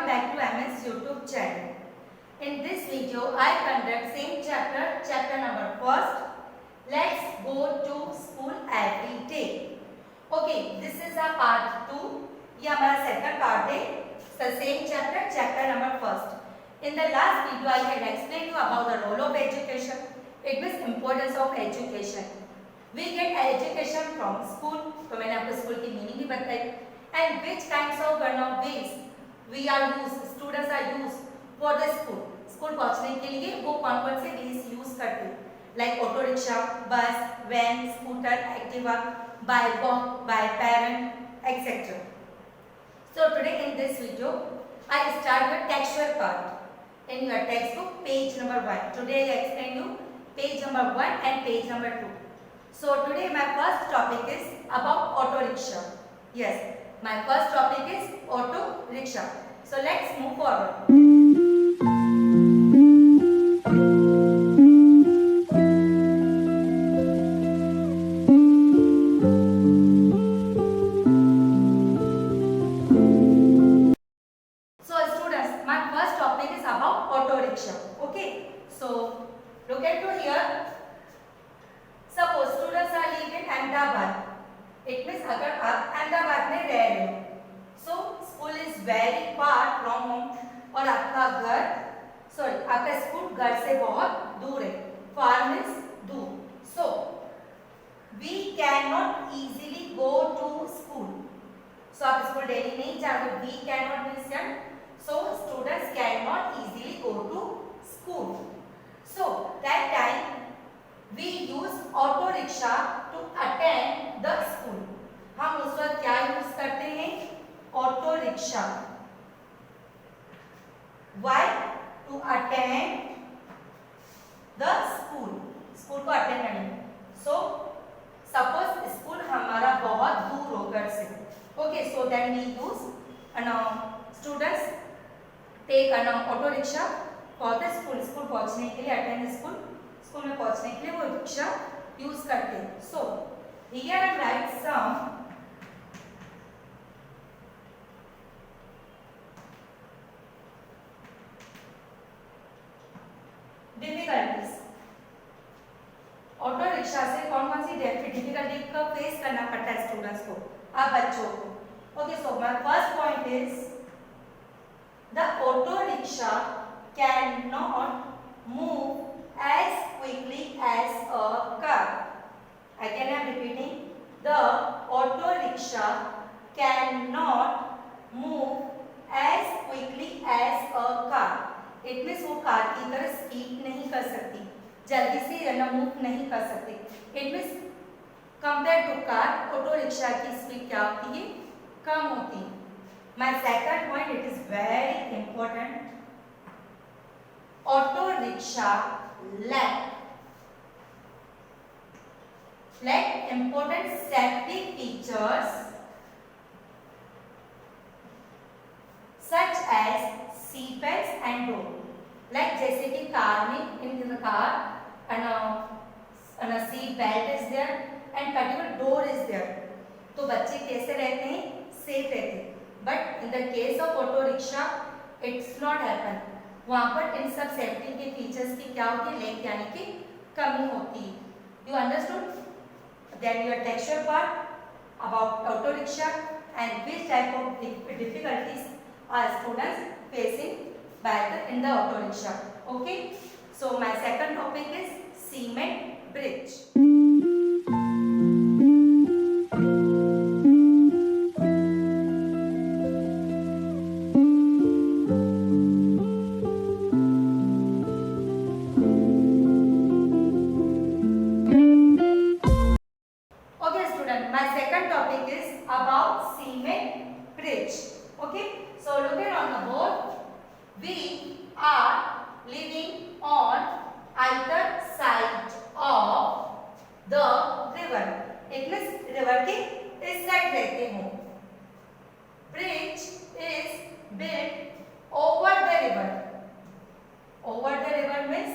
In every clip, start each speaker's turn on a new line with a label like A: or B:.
A: back to MS YouTube channel. In this video, I conduct same chapter number first. Let's go to school every day. Okay, this is a part 2. ये हमारा second part है. The same chapter number first. In the last video, I had explained you about the role of education. It means importance of education. We get education from school. तो मैंने आपको school की meaning भी बताई. And which kinds of ways we are used, students are used for the school. School पहुंचने के लिए वो कौन-कौन से ways यूज करते हैं? Like auto rickshaw, bus, van, scooter, activa, by walk, by parent, etc. So today in this video, I start with textual part. In your textbook, page number 1. Today I explain you page number 1 and page number 2. So today my first topic is about auto rickshaw. Yes. My first topic is auto rickshaw. So let's move forward. So students, my first topic is about auto rickshaw. Okay. So look at here. Suppose students are living in Ahmedabad. It means अगर आप अहमदाबाद में रह रहे हो, so school is very far from home और आपका school घर से बहुत दूर है. Far means दूर. So we cannot easily go to school. So आप स्कूल डेली नहीं जाते. We cannot means क्या? So students cannot easily go to school. So that time we use auto rickshaw to attend the school. हम उस वक्त क्या use करते हैं? Auto rickshaw. Why? To attend the school. School को अटेंड करने. So suppose school हमारा बहुत दूर हो घर से. Okay, so then we use students take an auto rickshaw for the school. School पहुंचने के लिए attend स्कूल. स्कूल में पहुंचने के लिए वो रिक्शा यूज करते हैं. So here I write some difficulties. Auto rickshaw से कौन-कौन सी डिफिकल्टी का फेस करना पड़ता है स्टूडेंट्स को, आप बच्चों को. Okay, so my first point is the auto rickshaw can not move as quickly as a car. Again I am repeating, the auto rickshaw cannot move as quickly as a car. It means वो car की तरह speed नहीं कर सकती, जल्दी से move नहीं कर सकती. It means compared to car, auto rickshaw की स्पीड क्या होती है? कम होती है. My second point, it is very important. Auto rickshaw lack important safety features such as seat belts and door. Like जैसे कि कार में in the car and a seat belt is there and particular door is there. तो बच्चे कैसे रहते हैं? Safe रहते हैं. But in the case of auto rickshaw, it's not happen. वहाँ पर इन सब सेफ्टी के फीचर्स की क्या होती है? लैक यानी कि कमी होती है. You understood? Then your texture part about auto rickshaw and which type of difficulties are students facing in the auto rickshaw. Okay, so my second topic is cement bridge. My second topic is about cement bridge. Okay, so look at on the board. We are living on either side of the river. It means river के इस side रहते हो. Bridge is built over the river. Over the river means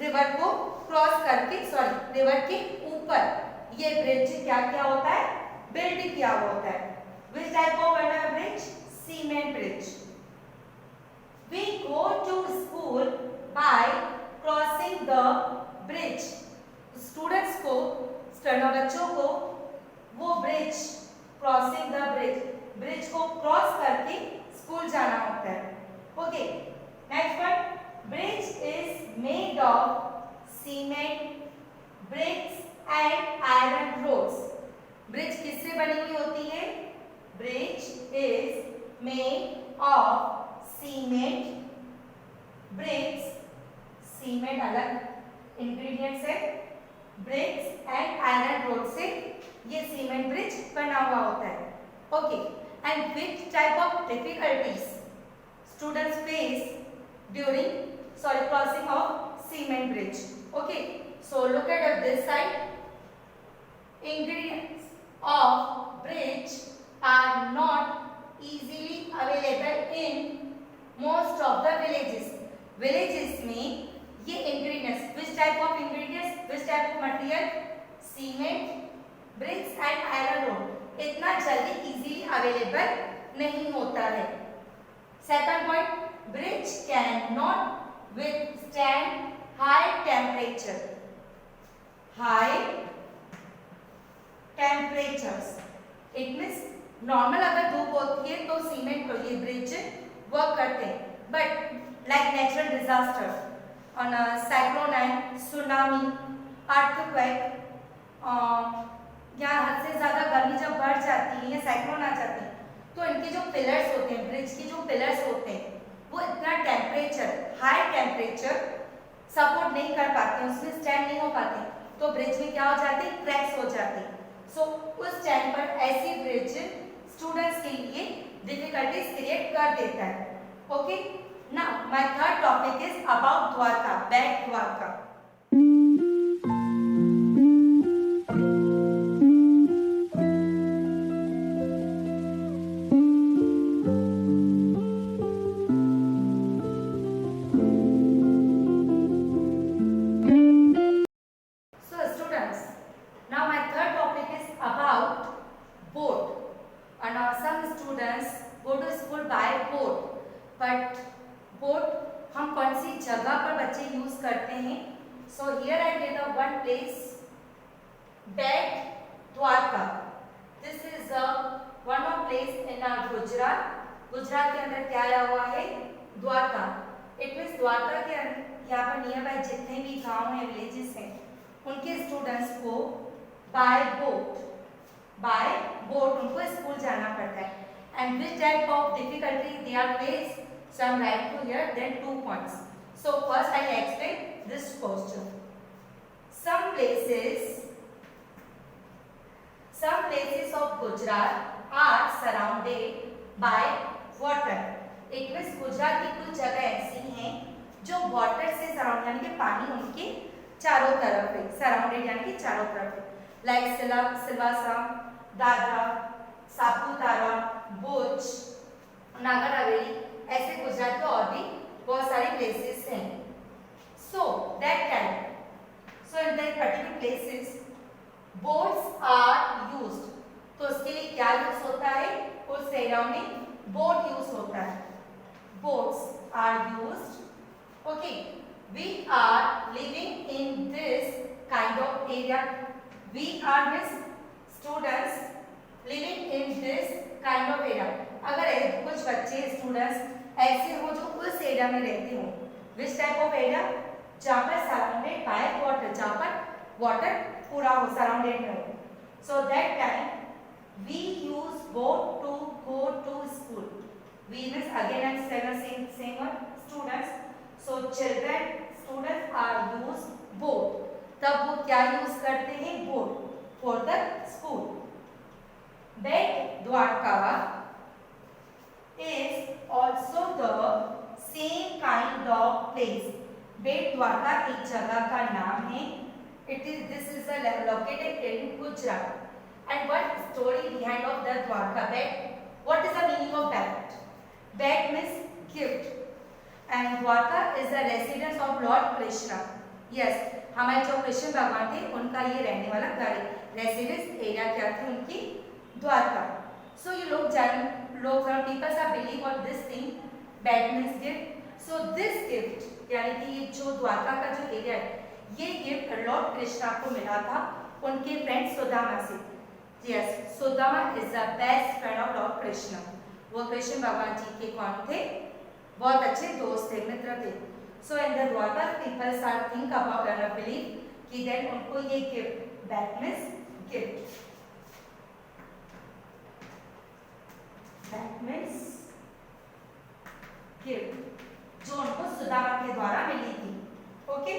A: river को cross करके, river के ऊपर ये bridge क्या क्या होता है? बिल्ड किया हुआ होता है. Which type of bridge? Cement bridge. Cement, bricks and iron rods. Bridge किससे बनी हुई होती है? Bridge is made of cement, bricks, cement अलग इंग्रेडिएंट्स है, ब्रिक्स एंड आयरन रोड से ये सीमेंट ब्रिज बना हुआ होता है। Okay, and which type of difficulties students face during crossing of cement bridge? Okay, so look at this side. Ingredients of bridge are not easily available in most of the villages. Villages में ये ingredients, which type of ingredients, which type of material? Cement, bricks and iron rod इतना जल्दी easily available नहीं होता है। Second point, bridge cannot withstand high temperature. High temperatures. It means normal अगर धूप होती है तो सीमेंट को ये ब्रिज वर्क करते हैं, but like natural disaster on cyclone and tsunami, earthquake, यहाँ हद से ज़्यादा गर्मी जब बढ़ जाती है या साइक्लोन आ जाती है तो इनके जो पिलर्स होते हैं, ब्रिज के जो पिलर्स होते हैं वो इतना टेम्परेचर, हाई टेम्परेचर सपोर्ट नहीं कर पाते, उसमें स्टैंड नहीं हो पाते, तो ब्रिज में क्या हो जाते हैं? क्रैक्स हो जाते हैं। सो उस टाइम पर ऐसी ब्रिज स्टूडेंट्स के लिए डिफिकल्टीज क्रिएट कर देता है। Okay, now my third topic is about Dwarka, Bet Dwarka. But boat हम कौन सी जगह पर बच्चे यूज करते हैं? So here I get a one place, Bet Dwarka. This is one of place in Gujarat. Gujarat के अंदर क्या आया हुआ है? द्वारका। इट मीन्स द्वारका के यहाँ पर नियर बाय जितने भी गांव हैं, विलेजेस हैं, उनके स्टूडेंट्स को बाय बोट उनको स्कूल जाना पड़ता है। And which type of difficulty they are faced? So I am write to here then 2 points. So first I explain this question. Some places of Gujarat are surrounded by water. It means Gujarat की कुछ जगह ऐसी हैं जो water से surround यानी कि पानी उनके चारों तरफ है, सराउंडेड यानी कि चारों तरफ है, लाइक सिलवासा, दादरा, सापुतारा, भुज, नागर हवेली, ऐसे गुजरात के और भी बहुत सारे प्लेसेस हैं। So that time, so in that particular places boats are used. तो उसके लिए क्या यूज होता है? उस एरिया में बोट यूज होता है, boats are used. Okay, we are living in this kind of area. We are means students living in this kind of area. अगर कुछ बच्चे स्टूडेंट्स ऐसे हो जो उस एरिया में रहते हो, विच टाइप ऑफ एरिया? जहाँ पर सराउंडेड बाय वाटर, जहाँ पर वाटर पूरा हो, सराउंडेड में हो। So that time we use boat to go to school. We means again and same one, students. So children, students are use boat. तब वो क्या यूज करते हैं? Boat for the school. Bet Dwarka is also the same kind of place. Bet Dwarka एक जगह का नाम है। This is located in Gujarat. And what story behind of the Dwarka bet? What is the meaning of bet? Bet means gift. And Dwarka is the residence of Lord Krishna. Yes, हमारे जो कृष्ण भगवान थे उनका ये रहने वाला घर है। रेसिडेंस एरिया क्या थी उनकी? द्वारका। So you लोग people are believe on this thing, that means gift. So this gift यानी कि ये जो द्वारका का जो एरिया है, ये गिफ्ट लॉर्ड कृष्णा को मिला था उनके फ्रेंड सुदामा से। Yes, Sudama is the best friend of Lord Krishna. वो कृष्ण भगवान जी के कौन थे? बहुत अच्छे दोस्त थे, मित्र थे। So in the Dwarka people start think about believe कि then उनको ये gift, that means gift, that means gift जो उनको सुदामा के द्वारा मिली थी. ओके,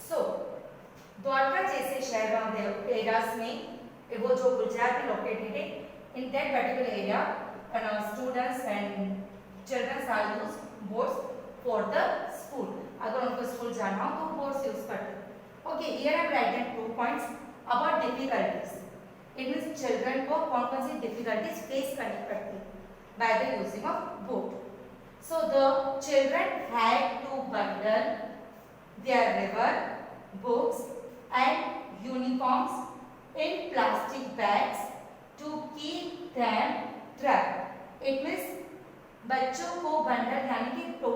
A: सो द्वारका जैसे शहर एरियाज में वो जो गुजरात में लोकेटेड है, in that particular area students and childrens are use boats for the school. अगर उनको स्कूल जाना हो तो बोट्स यूज करते हैं. Okay, here I am writing 2 points about difficulties. It means children को कौन-कौन सी डिफिकल्टीज फेस करनी पड़ती है by the using of boat. So the children had to bundle their river books and uniforms in plastic bags to keep them dry. It means बच्चों को bundle यानी कि तो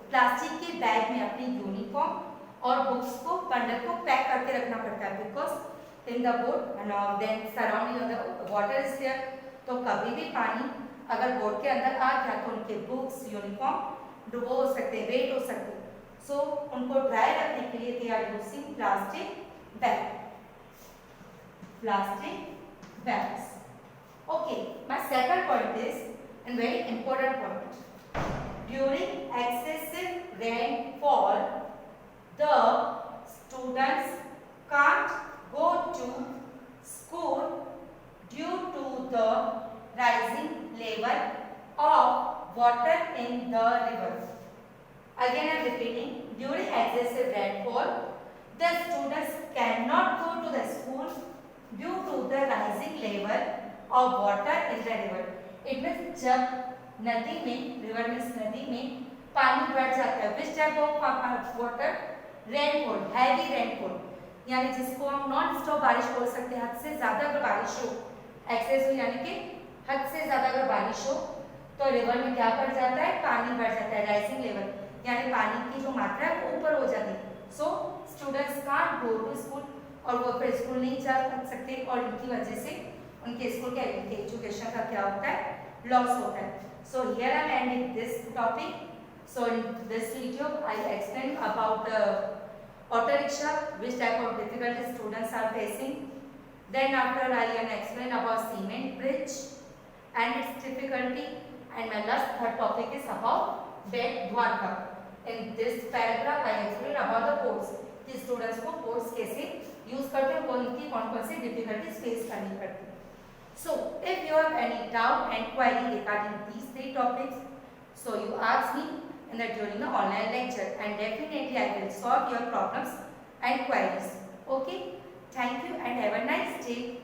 A: प्लास्टिक के बैग में अपनी यूनिफॉर्म और बुक्स को बंडल को पैक करके रखना पड़ता है because in the boat and then surrounding the water is there. तो कभी भी पानी अगर बोट के अंदर आ गया तो उनके बुक्स यूनिफॉर्म डुबो हो सकते हैं, वेट हो सकते हैं. सो उनको ड्राई रखने के लिए they are using plastic bag, plastic bags. Okay, my second point is and very important point. During excessive rainfall, the students can't go to school due to the rising level of water in the river. Again I am repeating, during excessive rainfall, the students cannot go to the school due to the rising level of water in the river. It means जब नदी में, river means नदी में पानी बढ़ जाता है, विच type of water, rainfall, heavy rainfall, यानी जिसको हम नॉन स्टॉप बारिश बोल सकते हैं. हद से ज्यादा अगर बारिश हो, एक्सेस हो यानी कि हद से ज्यादा अगर बारिश हो तो रिवर में क्या बढ़ जाता है, पानी बढ़ जाता है, राइजिंग लेवल, यानी पानी की जो मात्रा है वो ऊपर हो जाती है. So students can't go to school, और वो फिर स्कूल नहीं जा सकते और इनकी वजह से उनके स्कूल के एजुकेशन का क्या होता है, लॉस होता है. सो here I am ending this topic. So in this video I explain about auto rickshaw, which type of difficulties students are facing. Then after I can explain about cement bridge and its difficulty, and my last third topic is about Bet Dwarka. In this paragraph I explain about the boats, कि students को boats कैसे use करते हैं, उनकी कौन-कौन सी difficulties face करनी पड़ती है. So, if you have any doubt and query regarding these 3 topics, so you ask me during the online lecture, and definitely I will solve your problems and queries. Okay? Thank you and have a nice day.